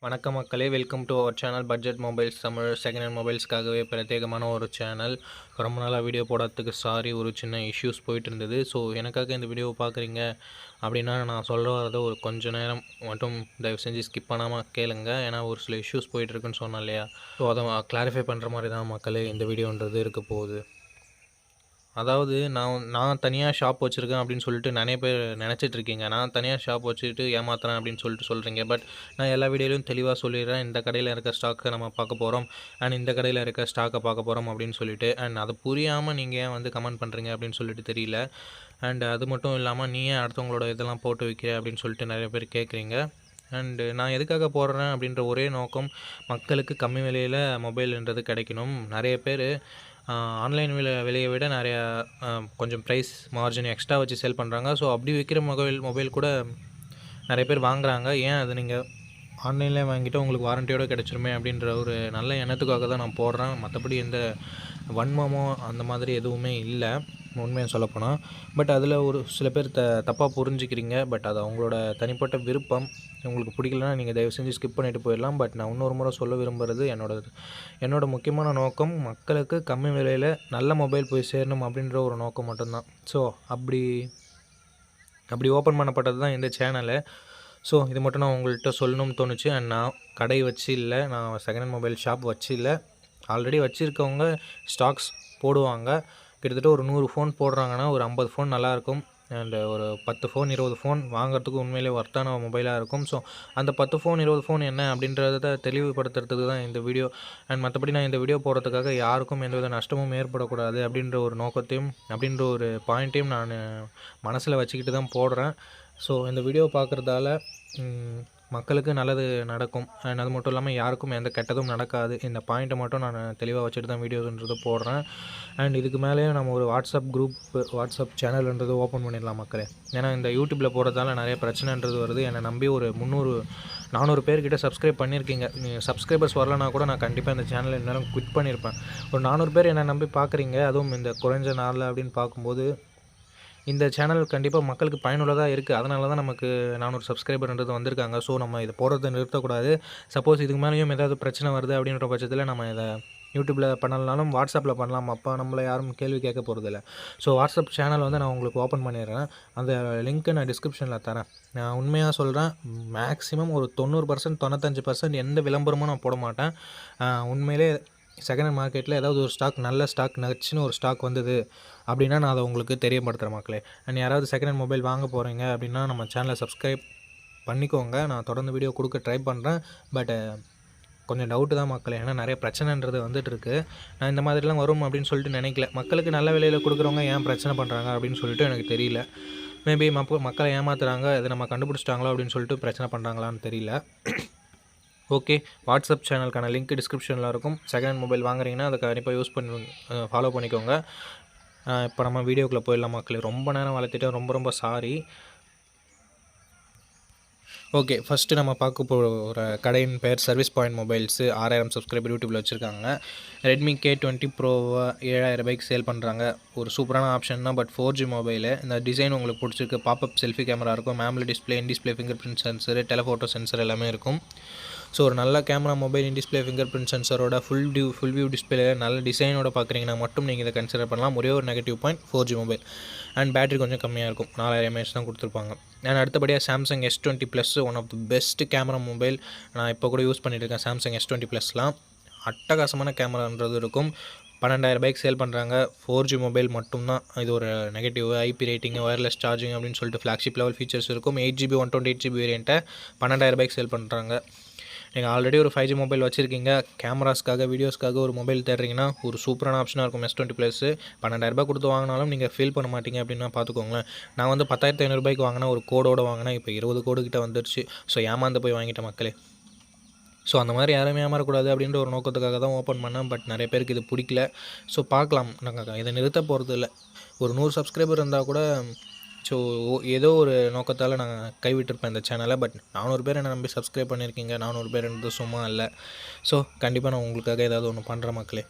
வணக்கம் மக்களே, welcome to our channel budget mobiles Tamil. Second hand மொபைல்ஸ்க்காகவே பிரத்யேகமான ஒரு சேனல். ரொம்ப நாளாக வீடியோ போடாததுக்கு சாரி, ஒரு சின்ன இஷ்யூஸ் போயிட்டு இருந்தது. ஸோ எனக்காக இந்த வீடியோவை பார்க்குறீங்க அப்படின்னா நான் சொல்ல வரதை ஒரு கொஞ்சம் நேரம் மட்டும் தயவு செஞ்சு ஸ்கிப் பண்ணாமல் கேளுங்க. ஏன்னா ஒரு சில இஷ்யூஸ் போயிட்டுருக்குன்னு சொன்னேன் இல்லையா? ஸோ அதை கிளாரிஃபை பண்ணுற மாதிரி தான் மக்களே இந்த வீடியோன்றது இருக்க போகுது. அதாவது நான் தனியாக ஷாப் வச்சுருக்கேன் அப்படின்னு சொல்லிட்டு நிறைய பேர் நினச்சிட்ருக்கீங்க. நான் தனியாக ஷாப் வச்சுக்கிட்டு ஏமாத்துறேன் அப்படின்னு சொல்லிட்டு சொல்கிறீங்க. பட் நான் எல்லா வீடியோலையும் தெளிவாக சொல்லிடுறேன். இந்த கடையில் இருக்க ஸ்டாக்கை நம்ம பார்க்க போகிறோம், அண்ட் இந்த கடையில் இருக்க ஸ்டாக்கை பார்க்க போகிறோம் அப்படின்னு சொல்லிட்டு. அண்ட் அதை புரியாமல் நீங்கள் ஏன் வந்து கமெண்ட் பண்ணுறீங்க அப்படின்னு சொல்லிட்டு தெரியல. அண்ட் அது மட்டும் இல்லாமல் நீ ஏன் அடுத்தவங்களோட இதெல்லாம் போட்டு வைக்கிற அப்படின்னு சொல்லிட்டு நிறைய பேர் கேட்குறீங்க. அண்டு நான் எதுக்காக போடுறேன் அப்படின்ற ஒரே நோக்கம், மக்களுக்கு கம்மி விலையில் மொபைல்ன்றது கிடைக்கணும். நிறைய பேர் ஆன்லைன் விலையை விட நிறையா கொஞ்சம் ப்ரைஸ் மார்ஜின் எக்ஸ்ட்ரா வச்சு சேல் பண்ணுறாங்க. ஸோ அப்படி விற்கிற மொபைல் கூட நிறைய பேர் வாங்குகிறாங்க. ஏன் அது நீங்கள் ஆன்லைனில் வாங்கிட்டு உங்களுக்கு வாரண்டியோடு கிடச்சிருமே அப்படின்ற ஒரு நல்ல எண்ணத்துக்காக தான் நான் போடுறேன். மற்றபடி எந்த வன்மமோ அந்த மாதிரி எதுவுமே இல்லை, உண்மையாக சொல்லப்போனால். பட் அதில் ஒரு சில பேர் தப்பாக புரிஞ்சுக்கிறீங்க. பட் அது அவங்களோட தனிப்பட்ட விருப்பம். உங்களுக்கு பிடிக்கலன்னா நீங்கள் தயவு செஞ்சு ஸ்கிப் பண்ணிவிட்டு போயிடலாம். பட் நான் இன்னொரு முறை சொல்ல விரும்புகிறது, என்னோட முக்கியமான நோக்கம் மக்களுக்கு கம்மி விலையில் நல்ல மொபைல் போய் சேரணும் அப்படின்ற ஒரு நோக்கம் மட்டும்தான். ஸோ அப்படி ஓப்பன் பண்ணப்பட்டது தான் இந்த சேனலு. ஸோ இது மட்டும் நான் உங்கள்கிட்ட சொல்லணும்னு தோணுச்சு. அண்ட் நான் கடை வச்சு இல்லை, நான் செகண்ட் ஹேண்ட் மொபைல் ஷாப் வச்சு இல்லை. ஆல்ரெடி வச்சுருக்கவங்க ஸ்டாக்ஸ் போடுவாங்க. கிட்டத்தட்ட ஒரு 100 ஃபோன் போடுறாங்கன்னா ஒரு 50 ஃபோன் நல்லாயிருக்கும். அண்டு ஒரு 10 ஃபோன் 20 ஃபோன் வாங்குறதுக்கு உண்மையிலே ஒர்த்தான மொபைலாக இருக்கும். ஸோ அந்த 10 ஃபோன் 20 ஃபோன் என்ன அப்படின்றத தெளிவுபடுத்துறதுக்கு தான் இந்த வீடியோ. அண்ட் மற்றபடி நான் இந்த வீடியோ போடுறதுக்காக யாருக்கும் எந்தவித நஷ்டமும் ஏற்படக்கூடாது அப்படின்ற ஒரு நோக்கத்தையும் அப்படின்ற ஒரு பாயிண்ட்டையும் நான் மனசில் வச்சுக்கிட்டு தான் போடுறேன். ஸோ இந்த வீடியோ பார்க்குறதால மக்களுக்கு நல்லது நடக்கும். அண்ட் அது மட்டும் இல்லாமல் யாருக்கும் எந்த கெட்டதும் நடக்காது. இந்த பாயிண்ட்டை மட்டும் நான் தெளிவாக வச்சுட்டு தான் வீடியோன்றது போடுறேன். அண்ட் இதுக்கு மேலேயும் நம்ம ஒரு வாட்ஸ்அப் சேனல்ன்றது ஓப்பன் பண்ணிடலாம் மக்களே. ஏன்னா இந்த யூடியூப்பில் போடுறதால நிறைய பிரச்சனைன்றது வருது. என்னை நம்பி ஒரு 400 பேர்கிட்ட சப்ஸ்கிரைப் பண்ணியிருக்கீங்க. சப்ஸ்கிரைபர்ஸ் வரலனா கூட நான் கண்டிப்பாக இந்த சேனலை இந்நேரம் குவிட் பண்ணியிருப்பேன். ஒரு 400 பேர் என்னை நம்பி பார்க்குறீங்க, அதுவும் இந்த குறைஞ்ச நாளில் அப்படின்னு பார்க்கும்போது இந்த சேனல் கண்டிப்பாக மக்களுக்கு பயனுள்ளதாக இருக்குது. அதனால தான் நமக்கு 400 சப்ஸ்கிரைபர்ன்றது வந்திருக்காங்க. ஸோ நம்ம இதை போடுறதை நிறுத்தக்கூடாது. சப்போஸ் இதுக்கு மேலேயும் ஏதாவது பிரச்சனை வருது அப்படின்ற பட்சத்தில் நம்ம இதை யூடியூப்பில் பண்ணலனாலும் வாட்ஸ்அப்பில் பண்ணலாம். அப்போ நம்மளை யாரும் கேள்வி கேட்க போகிறதில்ல. ஸோ வாட்ஸ்அப் சேனல் வந்து நான் உங்களுக்கு ஓப்பன் பண்ணிடுறேன். அந்த லிங்க்கை நான் டிஸ்கிரிப்ஷனில் தரேன். நான் உண்மையாக சொல்கிறேன், மேக்ஸிமம் ஒரு 90% 95% எந்த விளம்பரமும் நான் போட மாட்டேன். உண்மையிலே செகண்ட் ஹேண்ட் மார்க்கெட்டில் ஏதாவது ஒரு ஸ்டாக், நல்ல ஸ்டாக், நச்சுன்னு ஒரு ஸ்டாக் வந்தது அப்படின்னா நான் அதை உங்களுக்கு தெரியப்படுத்துகிறேன் மக்களே. அண்ட் யாராவது செகண்ட் ஹேண்ட் மொபைல் வாங்க போகிறீங்க அப்படின்னா நம்ம சேனலை சப்ஸ்கிரைப் பண்ணிக்கோங்க. நான் தொடர்ந்து வீடியோ கொடுக்க ட்ரை பண்ணுறேன். பட் கொஞ்சம் டவுட்டு தான் மக்களே, ஏன்னா நிறைய பிரச்சனைன்றது வந்துட்டுருக்கு. நான் இந்த மாதிரிலாம் வரும் அப்படின்னு சொல்லிட்டு நினைக்கல. மக்களுக்கு நல்ல விலையில் கொடுக்குறவங்க ஏன் பிரச்சனை பண்ணுறாங்க அப்படின்னு சொல்லிட்டு எனக்கு தெரியல. மேபி மக்களை ஏமாத்துறாங்க, இதை நம்ம கண்டுபிடிச்சிட்டாங்களோ அப்படின்னு சொல்லிட்டு பிரச்சனை பண்ணுறாங்களான்னு தெரியல. ஓகே, வாட்ஸ்அப் சேனலுக்கான லிங்க் டிஸ்கிரிப்ஷனில் இருக்கும். செகண்ட் ஹேண்ட் மொபைல் வாங்குறீங்கன்னா அதை கண்டிப்பாக ஃபாலோ பண்ணிக்கோங்க. இப்போ நம்ம வீடியோக்குள்ளே போயிடலாம் மக்களே. ரொம்ப நேரம் வளர்த்துட்டேன், ரொம்ப சாரி. ஓகே, ஃபஸ்ட்டு நம்ம பார்க்க போகிற கடையின் பேர் சர்வீஸ் பாயிண்ட் மொபைல்ஸு. 6000 சப்ஸ்கிரைபர் யூடியூப்பில் வச்சுருக்காங்க. ரெட்மி K20 ப்ரோவை 7000 ரூபாய்க்கு சேல் பண்ணுறாங்க. ஒரு சூப்பரான ஆப்ஷன் தான். But 4G mobile. இந்த டிசைன் உங்களுக்கு பிடிச்சிருக்கு. பாப்அப் செல்ஃபி கேமரா இருக்கும், மேம்ல display, in display fingerprint sensor, telephoto sensor எல்லாமே இருக்கும். ஸோ ஒரு நல்ல camera mobile, in display fingerprint சென்சரோட ஃபுல் வியூ டிஸ்பிளே நல்ல டிசைனோட பார்க்குறீங்கன்னா மட்டும் நீங்கள் இதை கன்சிடர் பண்ணலாம். ஒரே ஒரு negative point 4G mobile. And battery கொஞ்சம் கம்மியாக இருக்கும், 4000 mAh தான் கொடுத்துருப்பாங்க. அண்ட் அடுத்தபடியாக Samsung S20 plus, one of the best camera mobile. நான் இப்போ கூட யூஸ் பண்ணிட்டு இருக்கேன் சாம்சங் S20 ப்ளஸ்லாம். அட்டகாசமான கேமரான்றது இருக்கும். 12000 ரூபாய்க்கு சேல் பண்ணுறாங்க. 4G மொபைல் மட்டும்தான் இது ஒரு negative. IP rating, wireless charging அப்படின்னு சொல்லிட்டு ஃப்ளாக்ஷிப் லெவல் ஃபீச்சர்ஸ் இருக்கும். 8GB 128GB வேரியண்ட்டை 12000 ரூபாய்க்கு சேல் பண்ணுறாங்க. நீங்கள் ஆல்ரெடி ஒரு 5G மொபைல் வச்சுருக்கீங்க, கேமராஸ்க்காக வீடியோஸ்க்காக ஒரு மொபைல் தேடுறீங்கன்னா ஒரு சூப்பரான ஆப்ஷனாக இருக்கும் S20 ப்ளஸ். 12000 ரூபாய் கொடுத்து வாங்கினாலும் நீங்கள் ஃபீல் பண்ண மாட்டீங்க அப்படின்னா பார்த்துக்கோங்களேன். நான் வந்து 10500 ரூபாய்க்கு வாங்கினா, ஒரு கோடோடு வாங்கினா, இப்போ 20 கோடு கிட்ட வந்துருச்சு. ஸோ ஏமாந்து போய் வாங்கிட்டேன் மக்களே. ஸோ அந்த மாதிரி யாருமே ஏமாறக்கூடாது அப்படின்ற ஒரு நோக்கத்துக்காக தான் ஓப்பன் பண்ணேன். பட் நிறைய பேருக்கு இது பிடிக்கல. ஸோ பார்க்கலாம், நாங்கள் இதை நிறுத்த போகிறது இல்லை. ஒரு 100 சப்ஸ்கிரைபர் இருந்தால் கூட ஸோ ஏதோ ஒரு நோக்கத்தால் நான் கைவிட்டிருப்பேன் இந்த சேனலை. பட் 400 பேர் என்னை நம்பி சப்ஸ்கிரைப் பண்ணியிருக்கீங்க. 400 பேர் சும்மா இல்லை. ஸோ கண்டிப்பாக நான் உங்களுக்காக ஏதாவது ஒன்று பண்ணுற மக்களே.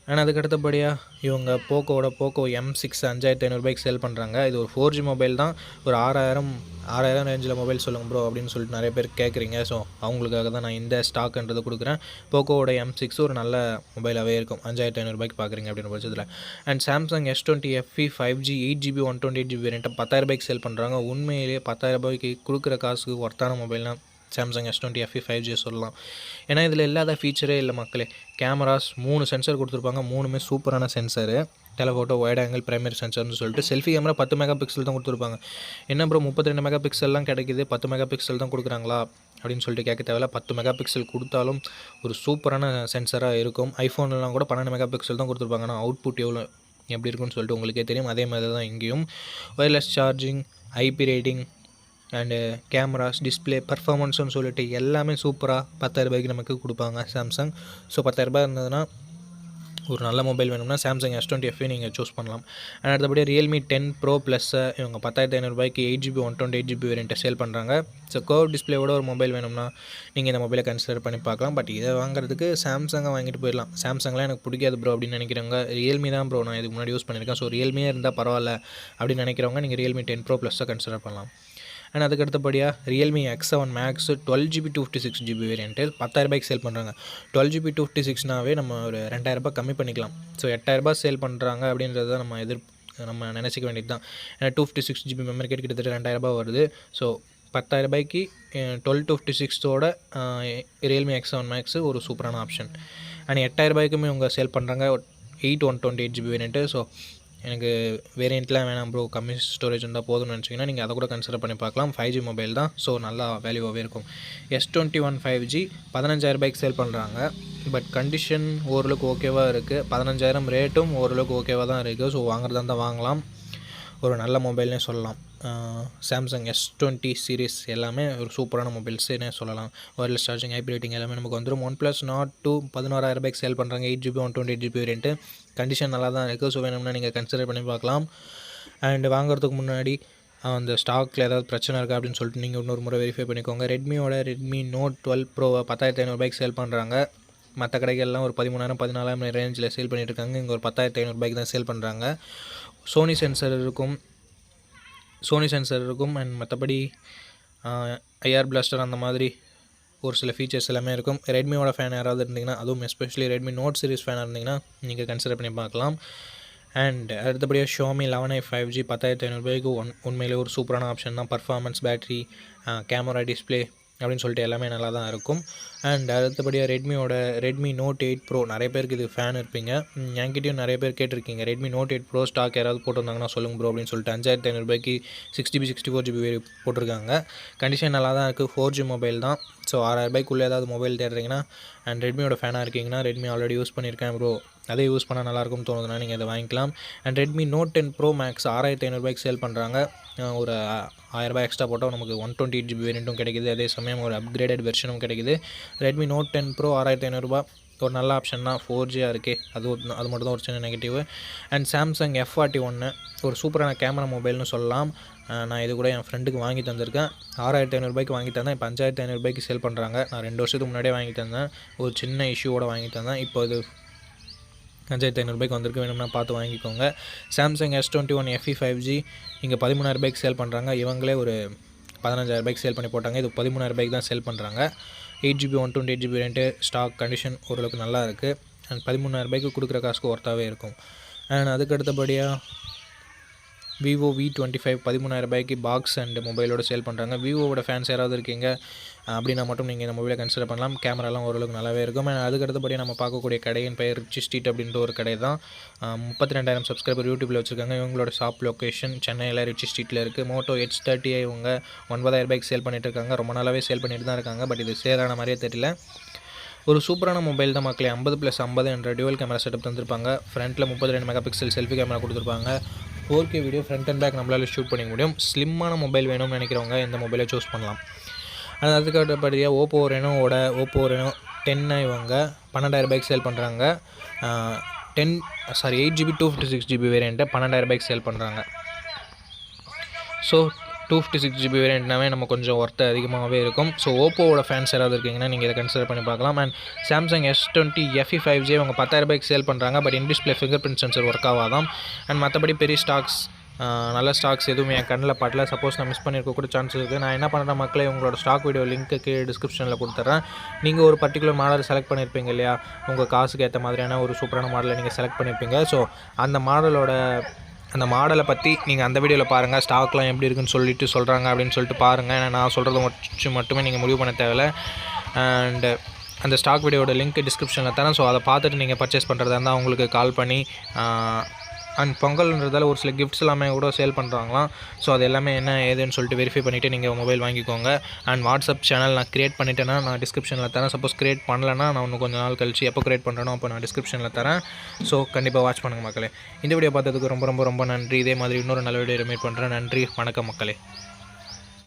அண்ட் அதுக்கு அடுத்தபடியாக இவங்க போக்கோ M6 5500 சேல் பண்ணுறாங்க. இது ஒரு 4G மொபைல் தான். ஒரு 6000 ரேஞ்சில் மொபைல் சொல்லுங்கள் ப்ரோ அப்படின்னு சொல்லிட்டு நிறைய பேர் கேட்குறீங்க. ஸோ அவங்களுக்காக தான் நான் இந்த ஸ்டாக்ன்றது கொடுக்குறேன். போக்கோவோட M6 ஒரு நல்ல மொபைலாகவே இருக்கும். 5500 பார்க்குறீங்க அப்படின்னு பட்சத்தில். And Samsung S20 FE 5G 8GB 128GB வேரியண்ட்டை 10,000 sale பண்ணுறாங்க. உண்மையிலேயே 10,000 கொடுக்குற காசுக்கு ஒர்த்தான மொபைல்னால் சாம்சங் S20 FE 5G சொல்லலாம். ஏன்னா இதில் இல்லாத ஃபீச்சரே இல்லை மக்களே. கேமராஸ் 3 சென்சர் கொடுத்துருப்பாங்க. 3மே சூப்பரான sensor. Telephoto, wide angle, primary சென்சர்னு சொல்லிட்டு செல்ஃபி கேமரா 10 மெகா பிக்சல் தான் கொடுத்துருப்பாங்க. என்ன ப்ரோ 32 மெகா பிக்சல்லாம் கிடைக்குது, 10 மெகா பிக்சல் தான் கொடுக்குறாங்களா அப்படின்னு சொல்லிட்டு கேட்க தேவையில்ல. 10 மெகா பிக்சல் கொடுத்தாலும் ஒரு சூப்பரான சென்சராக இருக்கும். ஐஃபோன்லாம் கூட 12 மெகா பிக்சல் தான் கொடுத்துருப்பாங்க. ஆனால் அவுட்புட் எப்படி இருக்குன்னு சொல்லிட்டு உங்களுக்கே தெரியும். அதே மாதிரி தான் இங்கேயும் wireless charging, IP rating and cameras, display, பர்ஃபார்மன்ஸ்னு சொல்லிட்டு எல்லாமே சூப்பராக 10,000 நமக்கு கொடுப்பாங்க சாம்சங். ஸோ 10,000 இருந்ததுன்னா ஒரு நல்ல மொபைல் வேணும்னா சாம்சங் S20 FE நீங்கள் சூஸ் பண்ணலாம். அண்ட் அடுத்தபடியாக ரியல்மி 10 Pro ப்ளஸ்ஸை இவங்க 10,500 8GB 128GB வேரியண்ட்டை சேல் பண்ணுறாங்க. ஸோ கர்வ் டிஸ்பிளேவோட ஒரு மொபைல் வேணும்னா நீங்கள் இந்த மொபைலை கன்சிடர் பண்ணி பார்க்கலாம். பட் இதை வாங்குறதுக்கு சாம்சங்கை வாங்கிட்டு போயிடலாம். சாம்சங்லாம் எனக்கு பிடிக்காது ப்ரோ அப்படின்னு நினைக்கிறவங்க ரியல்மி தான் ப்ரோ நான் இதுக்கு முன்னாடி யூஸ் பண்ணியிருக்கேன், ஸோ ரியல்மியே இருந்தால் பரவாயில்ல அப்படின்னு நினைக்கிறவங்க நீங்கள் ரியல்மி 10 Pro ப்ளஸ்ஸை கன்சிடர் பண்ணலாம். அண்ட் அதுக்கு அடுத்தபடியாக Realme X7 Max 12GB 256GB variant 10,000 sale பண்ணுறாங்க. 12GB 256நாவே நம்ம ஒரு 2,000 கம்மி பண்ணிக்கலாம். ஸோ 8,000 சேல் பண்ணுறாங்க அப்படின்றத நம்ம நினச்சிக்க வேண்டியது தான். ஏன்னா 256GB மெமரி கேட் கிட்டத்தட்ட 2,000 வருது. ஸோ 10,000 1256ஓட ரியல்மி X7 Max ஒரு சூப்பரான ஆப்ஷன். அண்ட் 8,000 இவங்க சேல் பண்ணுறாங்க 8 128GB வேரியண்ட்டு. ஸோ எனக்கு வேரியண்ட்லாம் வேணாம் ப்ரோ, கம்மி ஸ்டோரேஜ் இருந்தால் போதும்னு நினச்சிங்கன்னா நீங்கள் அதை கூட கன்சிடர் பண்ணி பார்க்கலாம். 5G மொபைல் தான், ஸோ நல்லா வேல்யூவாகவே இருக்கும். S21 5G 15,000 சேல் பண்ணுறாங்க. பட் கண்டிஷன் ஓரளவுக்கு ஓகேவாக இருக்குது. 15,000 ரேட்டும் ஓரளவுக்கு ஓகேவாக தான் இருக்குது. ஸோ வாங்குறதா இருந்தால் வாங்கலாம். ஒரு நல்ல மொபைல்னே சொல்லலாம். சாம்சங் S20 சீரீஸ் எல்லாமே ஒரு சூப்பரான மொபைல்ஸ்னே சொல்லலாம். ஒயர்லெஸ் சார்ஜிங், ஐபி ரேட்டிங் எல்லாமே நமக்கு வந்துடும். OnePlus Nord 2 16,000 சேல் பண்ணுறாங்க. 8GB 128GB variant. கண்டிஷன் நல்லா தான் இருக்குது. ஸோ வேணும்னா நீங்கள் கன்சிடர் பண்ணி பார்க்கலாம். அண்ட் வாங்குறதுக்கு முன்னாடி அந்த ஸ்டாக்கில் ஏதாவது பிரச்சனை இருக்கா அப்படின்னு சொல்லிட்டு நீங்கள் இன்னொரு முறை வெரிஃபை பண்ணிக்கோங்க. ரெட்மி Note 12 Pro 10,500 சேல் பண்ணுறாங்க. மற்ற கடைகள்லாம் ஒரு 13,000 14,000 ரேஞ்சில் சேல் பண்ணிகிட்ருக்காங்க. இங்கே ஒரு 10,500 தான் சேல் பண்ணுறாங்க. சோனி சென்சர் இருக்கும் அண்ட் மற்றபடி ஐஆர் பிளாஸ்டர் அந்த மாதிரி ஒரு சில ஃபீச்சர்ஸ் எல்லாமே இருக்கும். ரெட்மியோட ஃபேன் யாராவது இருந்தீங்கன்னா, அதுவும் எஸ்பெஷலி ரெட்மி நோட் சீரிஸ் ஃபேனாக இருந்தீங்கன்னா நீங்கள் கன்சிடர் பண்ணி பார்க்கலாம். அண்ட் அடுத்தபடியாக Xiaomi 11i 5G 10,500 உண்மையிலே ஒரு சூப்பரான ஆப்ஷன் தான். பர்ஃபார்மன்ஸ், பேட்ரி, கேமரா, டிஸ்பிளே அப்படின்னு சொல்லிட்டு எல்லாமே நல்லா தான் இருக்கும். அண்ட் அடுத்தபடியாக ரெட்மி Note 8 Pro நிறைய பேருக்கு இது ஃபேன் இருப்பீங்க. என்கிட்டயும் நிறைய பேர் கேட்டிருக்கீங்க ரெட்மி Note 8 Pro ஸ்டாக் யாராவது போட்டிருந்தாங்கன்னா சொல்லுங்கள் ப்ரோ அப்படின்னு சொல்லிட்டு. 5,500 6GB 64GB போட்டிருக்காங்க. கண்டிஷன் நல்லா தான் இருக்குது. 4G மொபைல் தான். ஸோ 6,000 ஏதாவது மொபைல் தேடுறீங்கன்னா அண்ட் ரெட்மியோட ஃபேனாக இருக்கீங்கன்னா, ரெட்மி ஆல்ரெடி யூஸ் பண்ணியிருக்கேன் ப்ரோ, அதே யூஸ் பண்ணால் நல்லாயிருக்கும்னு தோணுதுன்னா நீங்கள் இதை வாங்கிக்கலாம். And Redmi Note 10 Pro Max 6,500 sale பண்ணுறாங்க. ஒரு 1,000 எக்ஸ்ட்ரா போட்டால் நமக்கு 128GB வேரியண்ட்டும் கிடைக்குது. அதே சமயம் ஒரு அப்கிரேடட் வெர்ஷனும் கிடைக்குது. ரெட்மி Note 10 Pro 6,500 ஒரு நல்ல ஆப்ஷன் தான். 4Gயாக இருக்கே, அது மட்டும் தான் ஒரு சின்ன நெகட்டிவ். அண்ட் சாம்சங் F41 ஒரு சூப்பரான கேமரா மொபைல்னு சொல்லலாம். நான் இது கூட என் ஃப்ரெண்டுக்கு வாங்கி தந்திருக்கேன். 6,500 வாங்கி தந்தேன். இப்போ 5,500 சேல் பண்ணுறாங்க. நான் 2 வருஷத்துக்கு முன்னாடியே வாங்கி தந்தேன். ஒரு சின்ன இஷ்யூவோடு வாங்கி தந்தேன். இப்போ இது 5,500 வந்திருக்கு. வேணும்னா பார்த்து வாங்கிக்கோங்க. சாம்சங் S21 FE 5G இங்கே 13,000 சேல் பண்ணுறாங்க. இவங்களே ஒரு 15,000 சேல் பண்ணி போட்டாங்க. இது 13,000 தான் சேல் பண்ணுறாங்க. 8GB 128GB variant. Stock condition ஓரளவுக்கு நல்லா இருக்குது. அண்ட் 13,000 கொடுக்குற காசுக்கு ஒர்த்தாகவே இருக்கும். அண்ட் அதுக்கு அடுத்தபடியாக விவோ V25 13,000 பாக்ஸ் அண்ட் மொபைலோடு சேல் பண்ணுறாங்க. விவோவோட ஃபேன்ஸ் யாராவது இருக்கீங்க அப்படின்னா மட்டும் நீங்கள் இந்த மொபைலை கன்சிடர் பண்ணலாம். கேமராலாம் ஓரளவுக்கு நல்லாவே இருக்கும். அதுக்கு அடுத்தபடி நம்ம பார்க்கக்கூடிய கடையின் பெயர் ரிச்சி ஸ்ட்ரீட் அப்படின்ற ஒரு கடை தான். 32,000 சப்ஸ்கிரைபர் யூடியூப்பில் வச்சுருக்காங்க. இவங்களோட ஷாப் லொக்கேஷன் சென்னையில் ரிச்சி ஸ்ட்ரீட்டில் இருக்குது. மோட்டோ H30 இவங்க 9,000 சேல் பண்ணிட்டு இருக்காங்க. ரொம்ப நாளாகவே சேல் பண்ணிட்டு தான் இருக்காங்க. பட் இது சேலான மாதிரியே தெரியல. ஒரு சூப்பரான மொபைல் தான் மக்களே. 50+50 என்ற டியூவல் கேமரா செட்டப் தந்திருப்பாங்க. ஃப்ரண்ட்டில் 32 மெகா பிக்சல் செல்ஃபி கேமரா கொடுத்துருப்பாங்க. 4K video front and back நம்மளால் ஷூட் பண்ணிக்க முடியும். ஸ்லிம்மான மொபைல் வேணும்னு நினைக்கிறவங்க இந்த மொபைலை சூஸ் பண்ணலாம். அதுக்கு அடுத்தபடியாக ஓப்போ ரெனோவோட Reno 10 இவங்க 12,000 சேல் பண்ணுறாங்க. 8GB 256GB வேரியண்ட்டை 12,000 சேல் பண்ணுறாங்க. ஸோ 256GB வேரியண்ட்னாவே நம்ம கொஞ்சம் ஒர்த்து அதிகமாகவே இருக்கும். ஸோ ஓப்போவோட ஃபேன்ஸ் யாராவது இருக்கீங்கன்னா நீங்கள் இதை கன்சிடர் பண்ணி பார்க்கலாம். And Samsung S20 FE 5G அவங்க 10,000 சேல் பண்ணுறாங்க. But in display fingerprint sensor work ஆகாதான். அண்ட் மற்றபடி பெரிய ஸ்டாக்ஸ் நல்ல ஸ்டாக்ஸ் எதுவுமே என் கண்ணில் படல. சப்போஸ் நான் மிஸ் பண்ணியிருக்க கூட சான்ஸ் இருக்குது. நான் என்ன பண்ணுறேன் மக்களே, உங்களோட ஸ்டாக் வீடியோ லிங்க்கு டிஸ்கிரிப்ஷனில் கொடுத்துட்றேன். நீங்கள் ஒரு பர்டிகுலர் மாடல் செலக்ட் பண்ணியிருப்பீங்க இல்லையா, உங்கள் காசுக்கு ஏற்ற மாதிரியான ஒரு சூப்பரான மாடலை நீங்கள் செலக்ட் பண்ணியிருப்பீங்க. ஸோ அந்த மாடலை பற்றி நீங்கள் அந்த வீடியோவில் பாருங்கள். ஸ்டாக்லாம் எப்படி இருக்குன்னு சொல்கிறாங்க அப்படின்னு சொல்லிட்டு பாருங்கள். ஏன்னா நான் சொல்கிறது மட்டுமே நீங்கள் முடிவு பண்ண தேவையில்லை. அண்டு அந்த ஸ்டாக் வீடியோட லிங்க் டிஸ்கிரிப்ஷனில் தரேன். ஸோ அதை பார்த்துட்டு நீங்கள் பர்ச்சேஸ் பண்ணுறதா இருந்தால் உங்களுக்கு கால் பண்ணி அண்ட் பொங்கல்ன்றதால ஒரு சில கிஃப்ட்ஸ் எல்லாமே கூட சேல் பண்ணுறாங்களாம். ஸோ அது எல்லாமே என்ன ஏதுன்னு சொல்லிட்டு வெரிஃபை பண்ணிவிட்டு நீங்கள் மொபைல் வாங்கிக்கோங்க. அண்ட் வாட்ஸ்அப் சேனல் நான் க்ரியேட் பண்ணிட்டேன்னா நான் டிஸ்கிரிப்ஷனில் தரேன். சப்போஸ் க்ரியேட் பண்ணலைன்னா நான் இன்னும் கொஞ்சம் நாள் கழிச்சு எப்போ க்ரியேட் பண்ணுறேனோ அப்போ நான் டிஸ்கிரிப்ஷனில் தரேன். ஸோ கண்டிப்பாக வாட்ச் பண்ணுங்கள் மக்களே. இந்த வீடியோ பார்த்ததுக்கு ரொம்ப ரொம்ப ரொம்ப நன்றி. இதே மாதிரி இன்னொரு நல்ல வீடியோ மீட் பண்ணுறேன். நன்றி, வணக்கம் மக்களே.